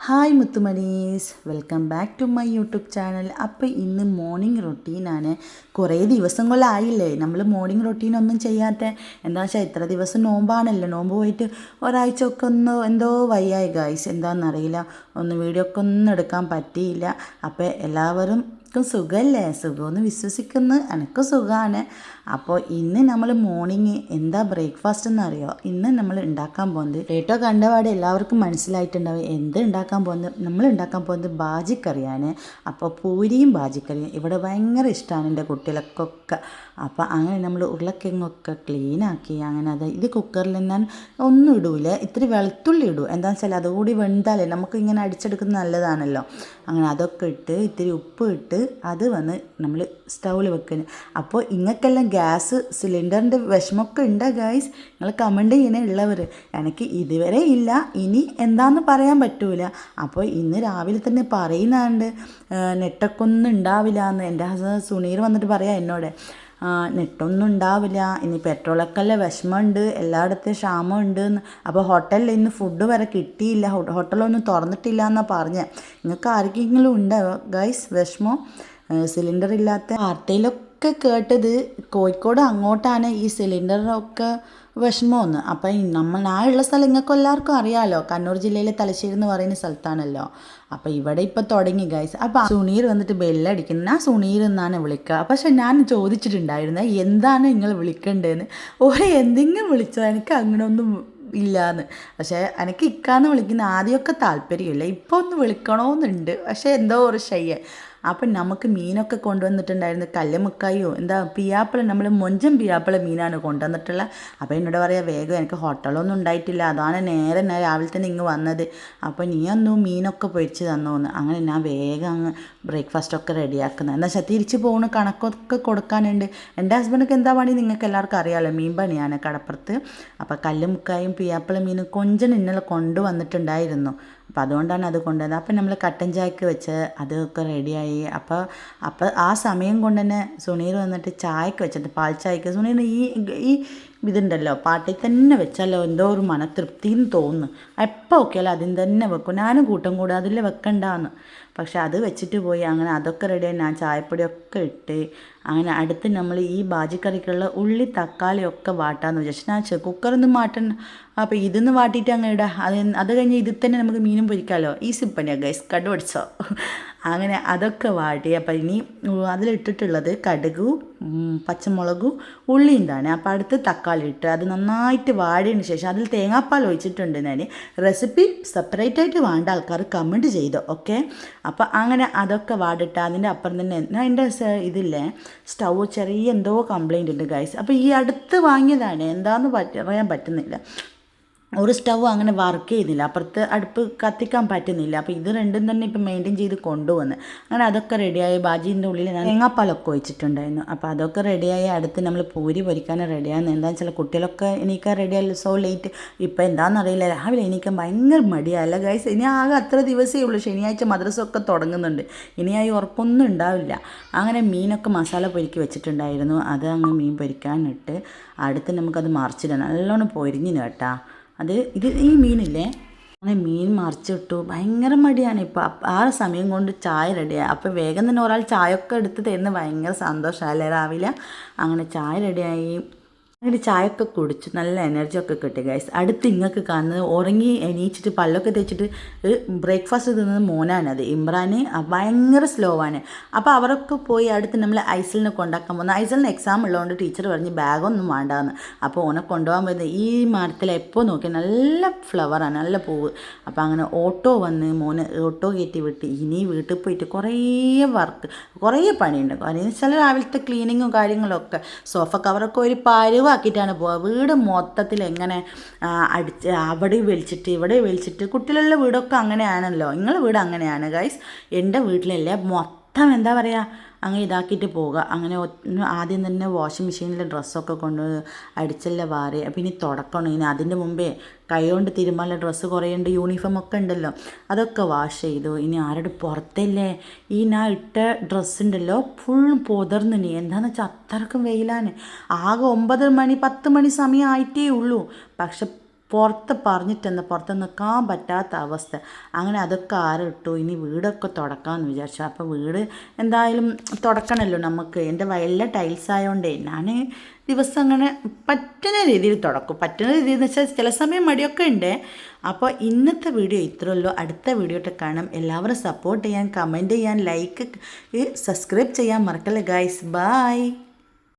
Hi മുത്തുമണീസ്, welcome back to my YouTube channel. അപ്പോൾ ഇന്ന് മോർണിംഗ് റൊട്ടീനാണ്. കുറേ ദിവസങ്ങളായില്ലേ നമ്മൾ മോർണിംഗ് റൊട്ടീനൊന്നും ചെയ്യാത്ത. എന്താ വെച്ചാൽ ഇത്ര ദിവസം നോമ്പാണല്ലോ, നോമ്പ് പോയിട്ട് ഒരാഴ്ച ഒക്കെ ഒന്ന് എന്തോ വയ്യായി ഗായ്സ്, എന്താണെന്നറിയില്ല, വീഡിയോ ഒക്കെ ഒന്നും എടുക്കാൻ പറ്റിയില്ല. അപ്പോൾ എല്ലാവരും സുഖമല്ലേ? സുഖമെന്ന് വിശ്വസിക്കുന്നു, എനിക്ക് സുഖമാണ്. അപ്പോൾ ഇന്ന് നമ്മൾ മോർണിംഗ് എന്താ ബ്രേക്ക്ഫാസ്റ്റ് എന്നറിയോ? ഇന്ന് നമ്മൾ ഉണ്ടാക്കാൻ പോകുന്നത് കേട്ടോ, കണ്ടപാടെ എല്ലാവർക്കും മനസ്സിലായിട്ടുണ്ടാവും എന്ത് ഉണ്ടാക്കാൻ പോകുന്നത്. നമ്മൾ ഉണ്ടാക്കാൻ പോകുന്നത് ബാജിക്കറിയാണ്. അപ്പോൾ പൂരിയും ബാജിക്കറിയും ഇവിടെ ഭയങ്കര ഇഷ്ടമാണ് എൻ്റെ കുട്ടികൾക്കൊക്കെ. അപ്പോൾ അങ്ങനെ നമ്മൾ ഉരുളക്കിഴങ്ങൊക്കെ ക്ലീനാക്കി അങ്ങനെ ഇത് കുക്കറിൽ ഞാൻ ഒന്നും ഇടൂല, ഇത്തിരി വെളുത്തുള്ളി ഇടും. എന്താണെന്ന് വെച്ചാൽ അതുകൂടി വെന്താലേ നമുക്ക് ഇങ്ങനെ അടിച്ചെടുക്കുന്നത് നല്ലതാണല്ലോ. അങ്ങനെ അതൊക്കെ ഇട്ട് ഇത്തിരി ഉപ്പ് ഇട്ട് അത് നമ്മൾ സ്റ്റൗവിൽ വെക്കുന്നത്. അപ്പോൾ ഇങ്ങക്കെല്ലാം ഗ്യാസ് സിലിണ്ടറിൻ്റെ വിഷമമൊക്കെ ഉണ്ടോ ഗായ്സ്? നിങ്ങൾ കമൻറ്റ് ചെയ്യണേ ഉള്ളവർ. എനിക്ക് ഇതുവരെ ഇല്ല, ഇനി എന്താണെന്ന് പറയാൻ പറ്റൂല. അപ്പോൾ ഇന്ന് രാവിലെ തന്നെ പറയുന്നുണ്ട് നെറ്റൊക്കെ ഒന്നും ഉണ്ടാവില്ല എന്ന്. എൻ്റെ ഹസ്ബൻഡ് സുനീർ വന്നിട്ട് പറയാം എന്നോട്, നെറ്റൊന്നും ഉണ്ടാവില്ല, ഇനി പെട്രോളൊക്കെ അല്ലേ വിഷമമുണ്ട്, എല്ലായിടത്തും ക്ഷാമമുണ്ട് എന്ന്. അപ്പോൾ ഹോട്ടലിൽ ഇന്ന് ഫുഡ് വരെ കിട്ടിയില്ല, ഹോട്ടലൊന്നും തുറന്നിട്ടില്ല എന്നാണ് പറഞ്ഞത്. നിങ്ങൾക്ക് ആർക്കെങ്കിലും ഉണ്ടോ ഗൈസ് വിഷമം സിലിണ്ടർ ഇല്ലാത്ത? വാർത്തയിലൊക്കെ കേട്ടത് കോഴിക്കോട് അങ്ങോട്ടാണ് ഈ സിലിണ്ടറൊക്കെ വിഷമമെന്ന്. അപ്പം ഞാൻ ഉള്ള സ്ഥലം നിങ്ങൾക്ക് എല്ലാവർക്കും അറിയാമല്ലോ, കണ്ണൂർ ജില്ലയിലെ തലശ്ശേരി എന്ന് പറയുന്ന സ്ഥലത്താണല്ലോ. അപ്പോൾ ഇവിടെ ഇപ്പോൾ തുടങ്ങി ഗൈസ്. അപ്പോൾ സുനീർ വന്നിട്ട് ബെല്ലടിക്കുന്നു. ഞാൻ സുനീർ എന്നാണ് വിളിക്കുക. പക്ഷെ ഞാൻ ചോദിച്ചിട്ടുണ്ടായിരുന്നു എന്താണ് നിങ്ങൾ വിളിക്കേണ്ടതെന്ന്. എന്തെങ്കിലും വിളിച്ചോ, എനിക്ക് അങ്ങനെ ഒന്നും ഇല്ലയെന്ന്. പക്ഷേ എനിക്ക് ഇക്കാന്ന് വിളിക്കുന്ന ആദ്യമൊക്കെ താല്പര്യമില്ല, ഇപ്പോൾ ഒന്ന് വിളിക്കണമെന്നുണ്ട്, പക്ഷേ എന്തോ ഒരു ഷയ്യ. അപ്പം നമുക്ക് മീനൊക്കെ കൊണ്ടുവന്നിട്ടുണ്ടായിരുന്നു, കല്ലുമുക്കായോ എന്താ പിയാപ്പിള, നമ്മൾ മൊഞ്ചം പിയാപ്പിള മീനാണ് കൊണ്ടുവന്നിട്ടുള്ളത്. അപ്പോൾ എന്നോട് പറയാം വേഗം, എനിക്ക് ഹോട്ടലൊന്നും ഉണ്ടായിട്ടില്ല, അതാണ് നേരെ രാവിലെ തന്നെ ഇങ്ങ് വന്നത്. അപ്പോൾ നീ ഒന്ന് മീനൊക്കെ പൊരിച്ച് തന്നോന്ന്. അങ്ങനെ ഞാൻ വേഗം അങ്ങ് ബ്രേക്ക്ഫാസ്റ്റൊക്കെ റെഡിയാക്കുന്നത്. എന്താ വെച്ചാൽ തിരിച്ച് പോകുന്ന കണക്കൊക്കെ കൊടുക്കാനുണ്ട്. എൻ്റെ ഹസ്ബൻഡൊക്കെ എന്താ പണി നിങ്ങൾക്ക് എല്ലാവർക്കും അറിയാമല്ലോ, മീൻ പണിയാണ് കടപ്പുറത്ത്. അപ്പോൾ കല്ലുമുക്കായും പിയാപ്പിള മീനും കൊഞ്ചൻ ഇന്നലെ കൊണ്ടുവന്നിട്ടുണ്ടായിരുന്നു. അപ്പോൾ അതുകൊണ്ടാണ് അത് കൊണ്ടുവന്നത്. അപ്പം നമ്മൾ കട്ടൻ ചായക്ക് വെച്ച് അതൊക്കെ റെഡിയായി. അപ്പോൾ ആ സമയം കൊണ്ട് തന്നെ സുനീർ വന്നിട്ട് ചായക്ക് വെച്ചിട്ട് പാൽ ചായക്ക് സുനീർ ഈ ഇതുണ്ടല്ലോ പാട്ടിൽ തന്നെ വെച്ചാലോ എന്തോ ഒരു മനതൃപ്തിന്ന് തോന്നുന്നു. എപ്പോൾ ഒക്കെയല്ലോ അതിന് തന്നെ വെക്കും, ഞാനും കൂട്ടം കൂടെ അതിൽ വെക്കണ്ടാന്ന്. പക്ഷെ അത് വെച്ചിട്ട് പോയി. അങ്ങനെ അതൊക്കെ റെഡിയായി, ഞാൻ ചായപ്പൊടിയൊക്കെ ഇട്ട് അങ്ങനെ അടുത്ത് നമ്മൾ ഈ ബാജിക്കറിക്കുള്ള ഉള്ളി തക്കാളി ഒക്കെ വാട്ടാന്ന് വിചാരിച്ചു. ഞാൻ കുക്കറൊന്നും മാറ്റണ്ട, അപ്പോൾ ഇതൊന്ന് വാട്ടിയിട്ട് അങ്ങ് ഇടാം. അത് കഴിഞ്ഞ് ഇതിൽ തന്നെ നമുക്ക് മീനും പൊരിക്കാമല്ലോ. ഈ സിപ്പണിയാണ് ഗൈസ്, കടുപടിച്ചോ. അങ്ങനെ അതൊക്കെ വാട്ടി. അപ്പോൾ ഇനി അതിലിട്ടിട്ടുള്ളത് കടുകു, പച്ചമുളകും ഉള്ളിയും തന്നെ. അപ്പോൾ അടുത്ത് തക്കാളി ഇട്ട് അത് നന്നായിട്ട് വാടിയതിന് ശേഷം അതിൽ തേങ്ങാപ്പാൽ ഒഴിച്ചിട്ടുണ്ട് ഞാൻ. റെസിപ്പി സെപ്പറേറ്റ് ആയിട്ട് വേണ്ട ആൾക്കാർ കമൻറ്റ് ചെയ്തോ, ഓക്കെ. അപ്പോൾ അങ്ങനെ അതൊക്കെ വാടിട്ട് അതിൻ്റെ അപ്പുറം തന്നെ ഞാൻ എൻ്റെ ഇതില്ലേ സ്റ്റൗ ചെറിയ എന്തോ കംപ്ലൈൻറ്റ് ഉണ്ട് ഗൈസ്. അപ്പോൾ ഈ അടുത്ത് വാങ്ങിയതാണ്, എന്താണെന്ന് പറയാൻ പറ്റുന്നില്ല. ഒരു സ്റ്റവ് അങ്ങനെ വർക്ക് ചെയ്യുന്നില്ല, അപ്പുറത്ത് അടുപ്പ് കത്തിക്കാൻ പറ്റുന്നില്ല. അപ്പോൾ ഇത് രണ്ടും തന്നെ ഇപ്പം മെയിൻറ്റെയിൻ ചെയ്ത് കൊണ്ടുവന്ന് അങ്ങനെ അതൊക്കെ റെഡിയായി. ബാജീൻ്റെ ഉള്ളിൽ ഞാൻ തേങ്ങാപ്പാലൊക്കെ ഒഴിച്ചിട്ടുണ്ടായിരുന്നു. അപ്പോൾ അതൊക്കെ റെഡിയായി. അടുത്ത് നമ്മൾ പൂരി പൊരിക്കാൻ റെഡിയാകുന്നത്. എന്താണെന്ന് വെച്ചാൽ കുട്ടികളൊക്കെ എണീക്കാൻ റെഡിയായില്ല, സോ ലേറ്റ്. ഇപ്പോൾ എന്താണെന്നറിയില്ല, രാവിലെ എണീക്കാൻ ഭയങ്കര മടിയല്ല ഗൈസ്. ഇനി ആകെ അത്ര ദിവസമേ ഉള്ളൂ, ശനിയാഴ്ച മദ്രസൊക്കെ തുടങ്ങുന്നുണ്ട്, ഇനിയായി ഉറപ്പൊന്നും ഉണ്ടാവില്ല. അങ്ങനെ മീനൊക്കെ മസാല പൊരിക്കി വെച്ചിട്ടുണ്ടായിരുന്നു, അത് അങ്ങ് മീൻ പൊരിക്കാനിട്ട് അടുത്ത് നമുക്കത് മറിച്ചിടാം. നല്ലോണം പൊരിഞ്ഞിന് കേട്ടാ. ഈ മീനില്ലേ, അങ്ങനെ മീൻ മറിച്ചിട്ടു. ഭയങ്കര മടിയാണ് ഇപ്പോൾ. ആ സമയം കൊണ്ട് ചായ റെഡിയായി. അപ്പോൾ വേഗം തന്നെ ഒരാൾ ചായ ഒക്കെ എടുത്ത് തരുന്ന ഭയങ്കര സന്തോഷമല്ലേ രാവിലെ. അങ്ങനെ ചായ റെഡിയായി. അങ്ങനെ ചായയൊക്കെ കുടിച്ച് നല്ല എനർജിയൊക്കെ കിട്ടി ഗൈസ്. അടുത്ത് ഇങ്ങക്ക് കാണുന്നത് ഉറങ്ങി എണീച്ചിട്ട് പല്ലൊക്കെ തേച്ചിട്ട് ബ്രേക്ക്ഫാസ്റ്റ് തിന്നത് മോനാണത്, ഇമ്രാന്. ഭയങ്കര സ്ലോ ആണ്. അപ്പോൾ അവരൊക്കെ പോയി അടുത്ത് നമ്മൾ ഐസലിനെ കൊണ്ടാക്കാൻ പോകുന്നത്. ഐസലിന് എക്സാം ഉള്ളതുകൊണ്ട് ടീച്ചർ പറഞ്ഞ് ബാഗൊന്നും വേണ്ടാന്ന്. അപ്പോൾ ഓനെ കൊണ്ടുപോകാൻ പോയത് ഈ മരത്തിൽ എപ്പോൾ നോക്കി നല്ല ഫ്ലവറാണ്, നല്ല പൂവ്. അപ്പോൾ അങ്ങനെ ഓട്ടോ വന്ന് മോന് ഓട്ടോ കയറ്റി വിട്ട് ഇനി വീട്ടിൽ പോയിട്ട് കുറേ പണിയുണ്ട്. എന്ന് വെച്ചാൽ രാവിലത്തെ ക്ലീനിങ്ങും കാര്യങ്ങളൊക്കെ, സോഫ കവറൊക്കെ ഒരു പരുവാക്കിയിട്ടാണ് പോവുക. വീട് മൊത്തത്തിൽ എങ്ങനെ അടിച്ച് അവിടെ വലിച്ചിട്ട് ഇവിടെ വലിച്ചിട്ട്, കുട്ടികളുടെ വീടൊക്കെ അങ്ങനെയാണല്ലോ. നിങ്ങളുടെ വീട് അങ്ങനെയാണ് ഗൈസ്. എൻ്റെ വീട്ടിലല്ലേ മൊത്തം എന്താ പറയുക അങ്ങനെ ഇതാക്കിയിട്ട് പോവുക. അങ്ങനെ ആദ്യം തന്നെ വാഷിംഗ് മെഷീനിലെ ഡ്രസ്സൊക്കെ കൊണ്ട് അടിച്ചെല്ലാം വാറി. അപ്പം ഇനി തുടക്കണം. ഇനി അതിൻ്റെ മുമ്പേ കൈ കൊണ്ട് തിരുമ്മാനുള്ള ഡ്രസ്സ് കുറേ ഉണ്ട്, യൂണിഫോമൊക്കെ ഉണ്ടല്ലോ, അതൊക്കെ വാഷ് ചെയ്തു. ഇനി ആരുടെ പുറത്തല്ലേ ഈ ഞാൻ ഇട്ട ഡ്രസ്സ് ഉണ്ടല്ലോ ഫുൾ പൊതർന്നിനി. എന്താണെന്ന് വെച്ചാൽ അത്രക്കും വെയിലാണ്. ആകെ 9 മണി 10 മണി സമയം ആയിട്ടേ ഉള്ളൂ. പക്ഷെ പുറത്ത് പറഞ്ഞിട്ടെന്താ പുറത്ത് നിൽക്കാൻ പറ്റാത്ത അവസ്ഥ. അങ്ങനെ അതൊക്കെ ആരിട്ടു. ഇനി വീടൊക്കെ തുടക്കാമെന്ന് വിചാരിച്ചു. അപ്പോൾ വീട് എന്തായാലും തുടക്കണമല്ലോ നമുക്ക്. എൻ്റെ വയലിലെ ടൈൽസ് ആയതുകൊണ്ടേ ഞാൻ ദിവസം അങ്ങനെ പറ്റുന്ന രീതിയിൽ തുടക്കും. പറ്റുന്ന രീതിയിൽ എന്ന് വെച്ചാൽ ചില സമയം മടിയൊക്കെ ഉണ്ട്. അപ്പോൾ ഇന്നത്തെ വീഡിയോ ഇത്രയേ ഉള്ളൂ. അടുത്ത വീഡിയോ ഇട്ട് കാണാം. എല്ലാവരും സപ്പോർട്ട് ചെയ്യാൻ, കമൻറ്റ് ചെയ്യാൻ, ലൈക്ക്, സബ്സ്ക്രൈബ് ചെയ്യാൻ മറക്കല്ലേ ഗൈസ്. ബൈ.